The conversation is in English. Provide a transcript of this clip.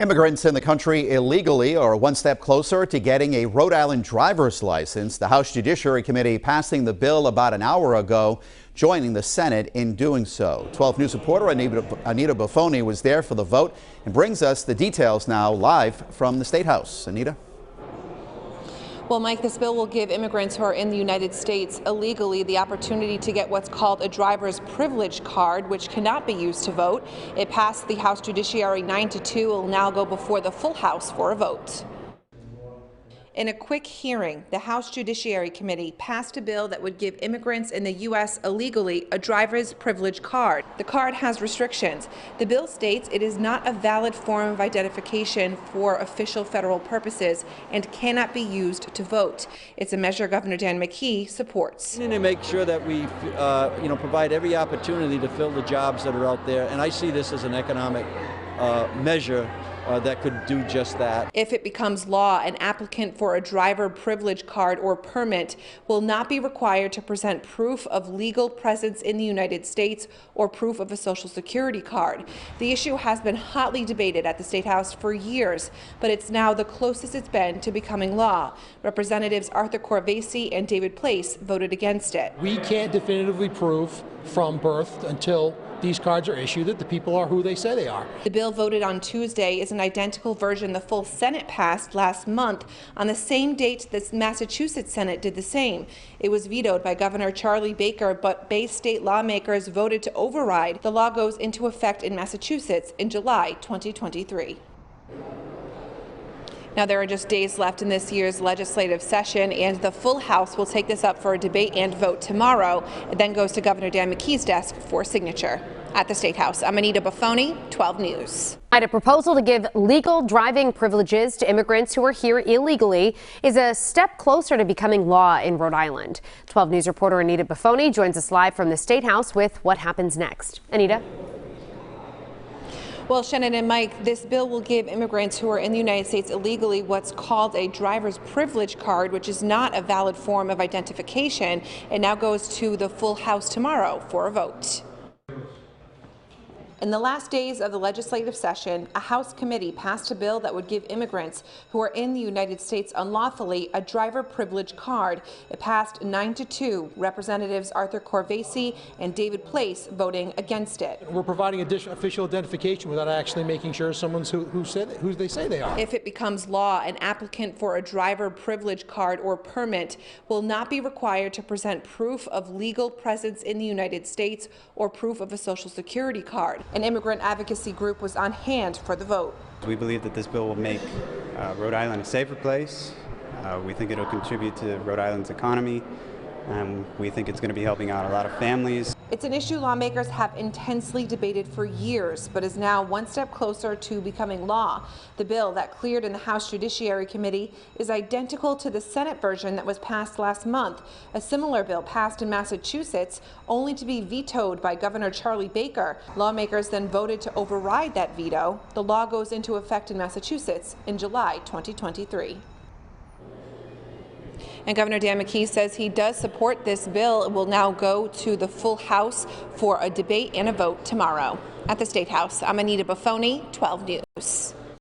Immigrants in the country illegally are one step closer to getting a Rhode Island driver's license. The House Judiciary Committee passing the bill about an hour ago, joining the Senate in doing so. 12 News reporter Anita Buffoni was there for the vote and brings us the details now live from the State House. Anita? Well, Mike, this bill will give immigrants who are in the United States illegally the opportunity to get what's called a driver's privilege card, which cannot be used to vote. It passed the House Judiciary 9-2. It will now go before the full House for a vote. In a quick hearing, the House Judiciary Committee passed a bill that would give immigrants in the U.S. illegally a driver's privilege card. The card has restrictions. The bill states it is not a valid form of identification for official federal purposes and cannot be used to vote. It's a measure Governor Dan McKee supports. We need to make sure that we provide every opportunity to fill the jobs that are out there, and I see this as an economic measure that could do just that. If it becomes law, an applicant for a driver privilege card or permit will not be required to present proof of legal presence in the United States or proof of a Social Security card. The issue has been hotly debated at the State House for years, but it's now the closest it's been to becoming law. Representatives Arthur Corvese and David Place voted against it. We can't definitively prove from birth until these cards are issued that the people are who they say they are. The bill voted on Tuesday is an identical version the full Senate passed last month on the same date the Massachusetts Senate did the same. It was vetoed by Governor Charlie Baker, but Bay State lawmakers voted to override. The law goes into effect in Massachusetts in July 2023. Now, there are just days left in this year's legislative session, and the full House will take this up for a debate and vote tomorrow. It then goes to Governor Dan McKee's desk for signature. At the State House, I'm Anita Buffoni, 12 News. A proposal to give legal driving privileges to immigrants who are here illegally is a step closer to becoming law in Rhode Island. 12 News reporter Anita Buffoni joins us live from the State House with what happens next. Anita? Well, Shannon and Mike, this bill will give immigrants who are in the United States illegally what's called a driver's privilege card, which is not a valid form of identification. It now goes to the full House tomorrow for a vote. In the last days of the legislative session, a House committee passed a bill that would give immigrants who are in the United States unlawfully a driver privilege card. It passed 9-2. Representatives Arthur Corvese and David Place voting against it. We're providing additional official identification without actually making sure someone's who they say they are. If it becomes law, an applicant for a driver privilege card or permit will not be required to present proof of legal presence in the United States or proof of a Social Security card. An immigrant advocacy group was on hand for the vote. We believe that this bill will make Rhode Island a safer place. We think it'll contribute to Rhode Island's economy. We think it's going to be helping out a lot of families. It's an issue lawmakers have intensely debated for years, but is now one step closer to becoming law. The bill that cleared in the House Judiciary Committee is identical to the Senate version that was passed last month. A similar bill passed in Massachusetts, only to be vetoed by Governor Charlie Baker. Lawmakers then voted to override that veto. The law goes into effect in Massachusetts in July 2023. And Governor Dan McKee says he does support this bill. It will now go to the full House for a debate and a vote tomorrow. At the State House, I'm Anita Buffoni, 12 News.